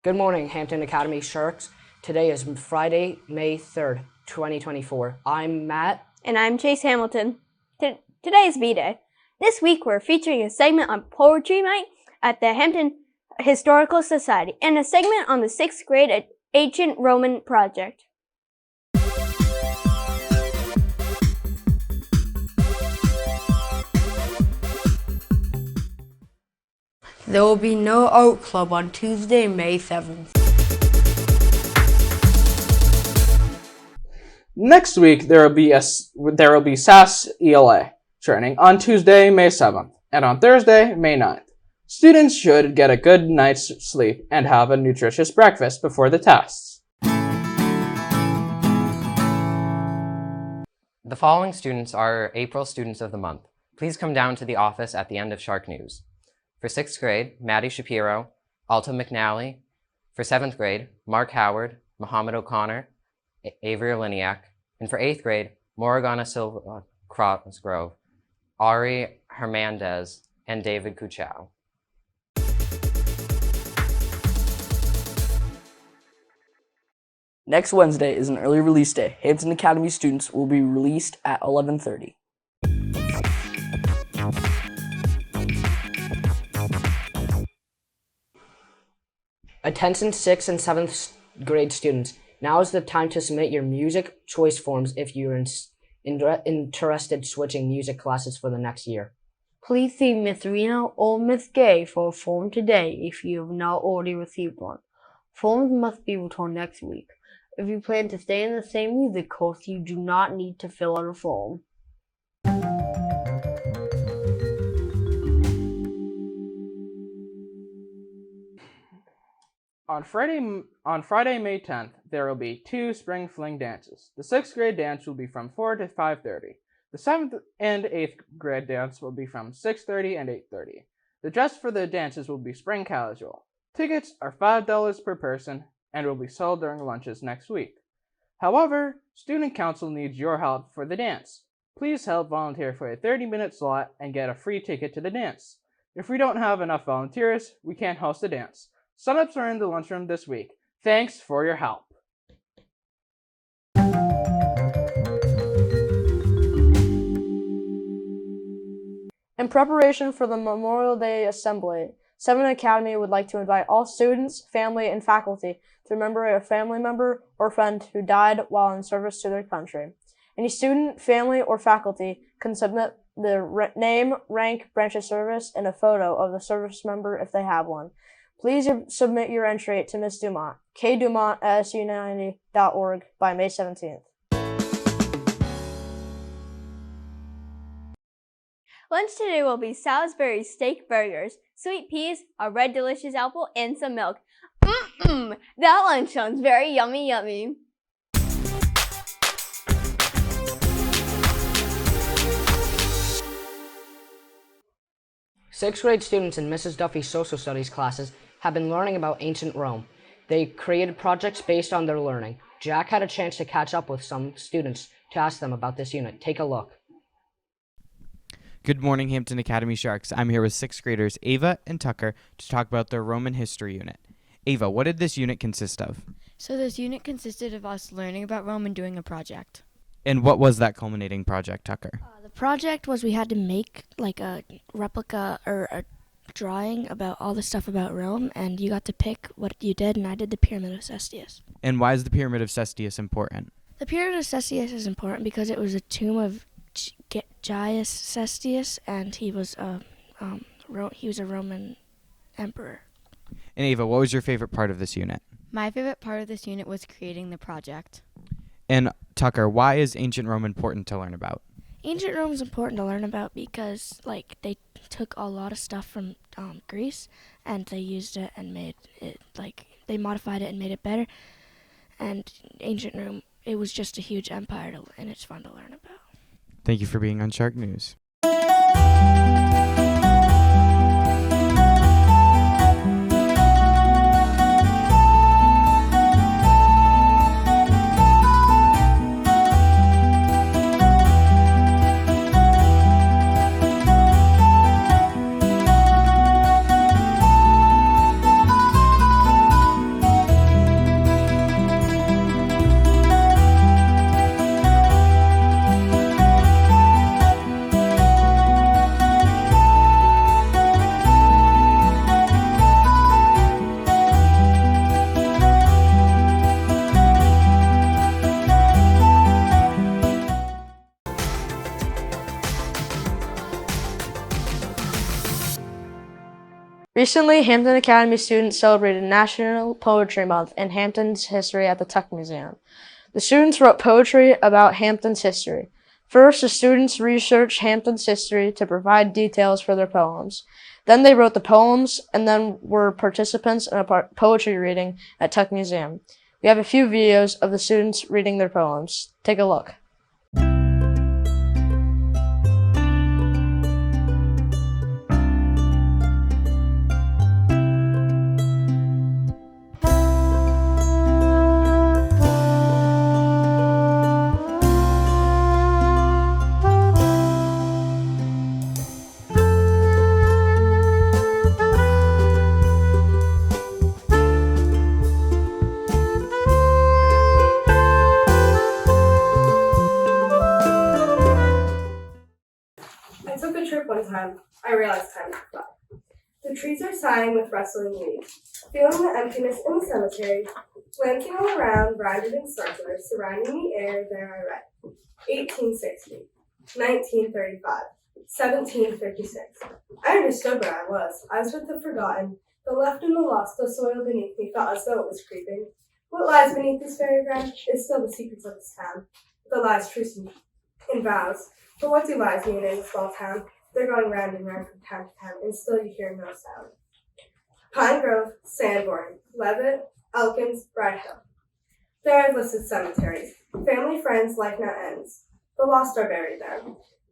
Good morning, Hampton Academy Sharks. Today is Friday, May 3rd, 2024. I'm Matt. And I'm Chase Hamilton. Today is B-Day. This week we're featuring a segment on poetry night at the Hampton Historical Society and a segment on the 6th grade Ancient Roman project. There will be no art club on Tuesday, May 7th. Next week, there will be SAS ELA training on Tuesday, May 7th, and on Thursday, May 9th. Students should get a good night's sleep and have a nutritious breakfast before the tests. The following students are April Students of the Month. Please come down to the office at the end of Shark News. For 6th grade, Maddie Shapiro, Alta McNally. For 7th grade, Mark Howard, Muhammad O'Connor, Avery Liniak. And for 8th grade, Morgana Silva Crossgrove, Ari Hernandez, and David Kuchow. Next Wednesday is an early release day. Hampton Academy students will be released at 11:30. Attention 6th and 7th grade students. Now is the time to submit your music choice forms if you're interested switching music classes for the next year. Please see Miss Reno or Miss Gay for a form today if you have not already received one. Forms must be returned next week. If you plan to stay in the same music course, you do not need to fill out a form. On Friday, May 10th, there will be 2 spring fling dances. The 6th grade dance will be from 4 to 5:30. The 7th and 8th grade dance will be from 6:30 and 8:30. The dress for the dances will be spring casual. Tickets are $5 per person and will be sold during lunches next week. However, student council needs your help for the dance. Please help volunteer for a 30-minute slot and get a free ticket to the dance. If we don't have enough volunteers, we can't host the dance. Sign-ups are in the lunchroom this week. Thanks for your help. In preparation for the Memorial Day Assembly, 7 Academy would like to invite all students, family, and faculty to remember a family member or friend who died while in service to their country. Any student, family, or faculty can submit their name, rank, branch of service, and a photo of the service member if they have one. Please submit your entry to Ms. Dumont, kdumont@su90.org by May 17th. Lunch today will be Salisbury steak burgers, sweet peas, a red delicious apple, and some milk. That lunch sounds very yummy. Sixth grade students in Mrs. Duffy's social studies classes have been learning about ancient Rome. They created projects based on their learning. Jack had a chance to catch up with some students to ask them about this unit. Take a look. Good morning, Hampton Academy Sharks. I'm here with 6th graders Ava and Tucker to talk about their Roman history unit. Ava, what did this unit consist of? So this unit consisted of us learning about Rome and doing a project. And what was that culminating project, Tucker? The project was we had to make like a replica or a drawing about all the stuff about Rome, and you got to pick what you did, and I did the Pyramid of Cestius. And why is the Pyramid of Cestius important? The Pyramid of Cestius is important because it was a tomb of Gaius Cestius, and he was a Roman emperor. And Ava, what was your favorite part of this unit? My favorite part of this unit was creating the project. And Tucker, why is ancient Rome important to learn about? Ancient Rome is important to learn about because they took a lot of stuff from Greece and they used it and made it they modified it and made it better. And ancient Rome, it was just a huge empire and it's fun to learn about. Thank you for being on Shark News. Recently, Hampton Academy students celebrated National Poetry Month and Hampton's history at the Tuck Museum. The students wrote poetry about Hampton's history. First, the students researched Hampton's history to provide details for their poems. Then they wrote the poems and then were participants in a poetry reading at Tuck Museum. We have a few videos of the students reading their poems. Take a look. I took a trip one time. I realized time had fly. The trees are sighing with rustling leaves, feeling the emptiness in the cemetery. Glancing all around, rounded and circular, surrounding the air, there I read. 1860, 1935, 1756. I understood where I was. I was with the forgotten, the left and the lost. The soil beneath me felt as though it was creeping. What lies beneath this fairy ground is still the secrets of this town. The lies, truths, and vows. But what do lies mean in a small town? They're going round and round from town to town, and still you hear no sound. Pine Grove, Sanborn, Levitt, Elkins, Bride Hill. There I've listed cemeteries. Family, friends, life now ends. The lost are buried there.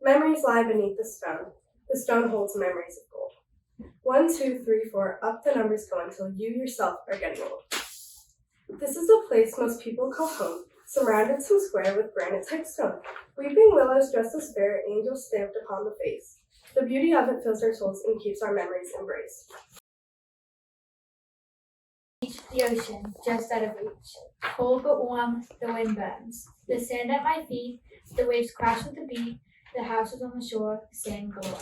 Memories lie beneath the stone. The stone holds memories of gold. 1, 2, 3, 4, up the numbers go until you yourself are getting old. This is a place most people call home, surrounded some square with granite-type stone. Weeping willows dressed as fair, angels stamped upon the face. The beauty of it fills our souls and keeps our memories embraced. The ocean, just out of reach. Cold but warm, the wind burns. The sand at my feet, the waves crash with the beat. The houses on the shore, sand galore.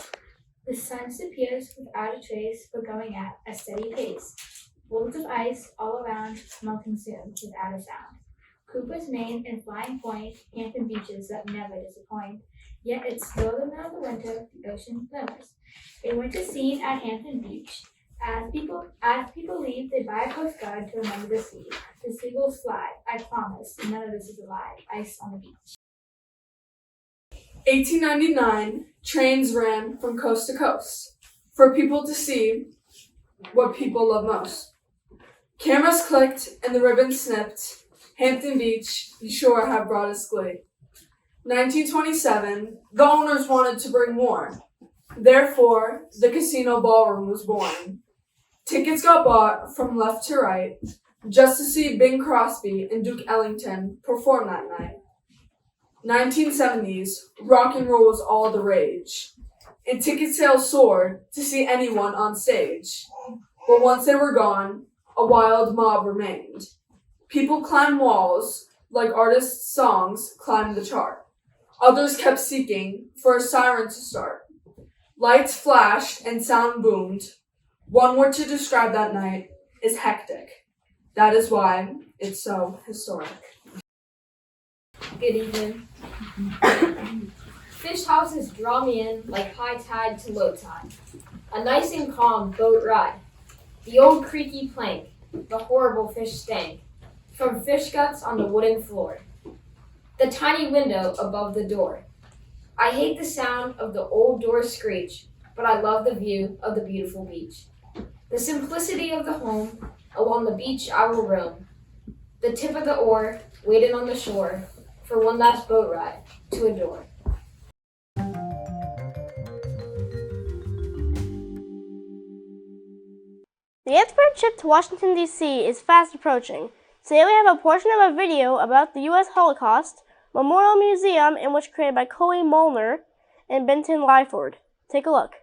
The sun disappears without a trace, but going at a steady pace. Folds of ice all around, melting soon without a sound. Cooper's Main and Flying Point, Hampton beaches that never disappoint. Yet it's still the middle of the winter, the ocean glimmers. A winter scene at Hampton Beach. As people leave, they buy a postcard to remember the sea. The seagulls fly. I promise, none of this is a lie. Ice on the beach. 1899, trains ran from coast to coast for people to see what people love most. Cameras clicked and the ribbons snipped. Hampton Beach, you sure have brought us glee. 1927, the owners wanted to bring more. Therefore, the casino ballroom was born. Tickets got bought from left to right just to see Bing Crosby and Duke Ellington perform that night. 1970s, rock and roll was all the rage, and ticket sales soared to see anyone on stage. But once they were gone, a wild mob remained. People climbed walls like artists' songs climbed the chart. Others kept seeking for a siren to start. Lights flashed and sound boomed. One word to describe that night is hectic. That is why it's so historic. Good evening. Fish houses draw me in like high tide to low tide. A nice and calm boat ride. The old creaky plank, the horrible fish stank from fish guts on the wooden floor. The tiny window above the door. I hate the sound of the old door screech, but I love the view of the beautiful beach. The simplicity of the home, along the beach I will roam. The tip of the oar, waiting on the shore, for one last boat ride to adore. The 8th grade trip to Washington, D.C. is fast approaching. Today we have a portion of a video about the U.S. Holocaust Memorial Museum, in which created by Chloe Molnar and Benton Lyford. Take a look.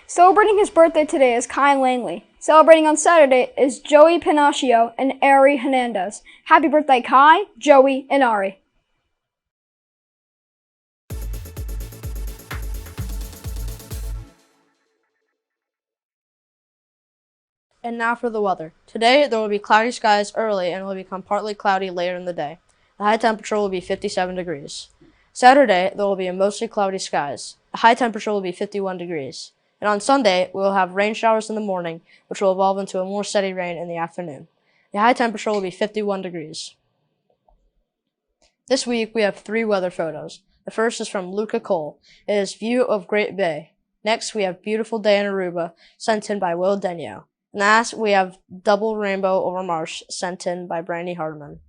Celebrating his birthday today is Kai Langley. Celebrating on Saturday is Joey Pinacio and Ari Hernandez. Happy birthday, Kai, Joey, and Ari. And now for the weather. Today, there will be cloudy skies early and will become partly cloudy later in the day. The high temperature will be 57 degrees. Saturday, there will be mostly cloudy skies. The high temperature will be 51 degrees. And on Sunday, we will have rain showers in the morning, which will evolve into a more steady rain in the afternoon. The high temperature will be 51 degrees. This week, we have 3 weather photos. The first is from Luca Cole. It is View of Great Bay. Next, we have Beautiful Day in Aruba, sent in by Will Denyo. And last, we have Double Rainbow over Marsh, sent in by Brandy Hardeman.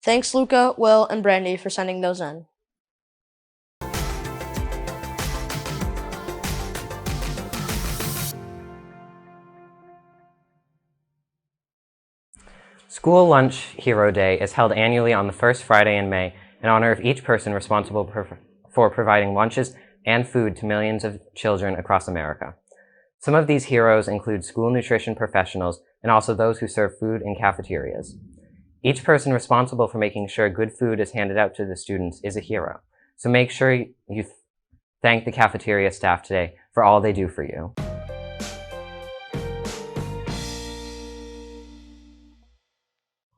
Thanks, Luca, Will, and Brandy for sending those in. School Lunch Hero Day is held annually on the first Friday in May in honor of each person responsible for providing lunches and food to millions of children across America. Some of these heroes include school nutrition professionals and also those who serve food in cafeterias. Each person responsible for making sure good food is handed out to the students is a hero. So make sure you thank the cafeteria staff today for all they do for you.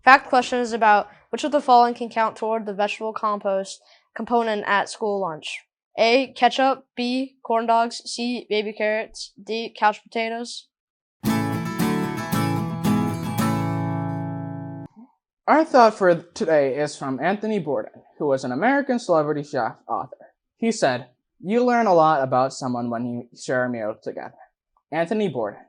Fact question is about which of the following can count toward the vegetable compost component at school lunch? A. Ketchup. B. Corn dogs. C. Baby carrots. D. Couch potatoes. Our thought for today is from Anthony Bourdain, who was an American celebrity chef author. He said, "You learn a lot about someone when you share a meal together." Anthony Bourdain.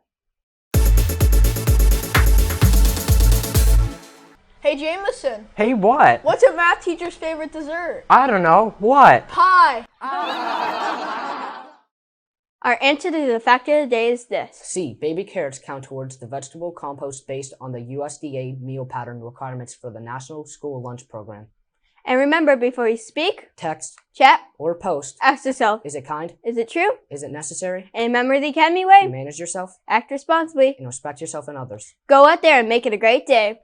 Hey Jameson, Hey, what? what's a math teacher's favorite dessert? I don't know. What? Pie! Our answer to the fact of the day is this. C. Baby carrots count towards the vegetable compost based on the USDA meal pattern requirements for the National School Lunch Program. And remember, before you speak, Text, chat, or post, ask yourself, is it kind? is it true? Is it necessary? And remember the Academy way, Manage yourself act responsibly, and respect yourself and others. go out there and make it a great day.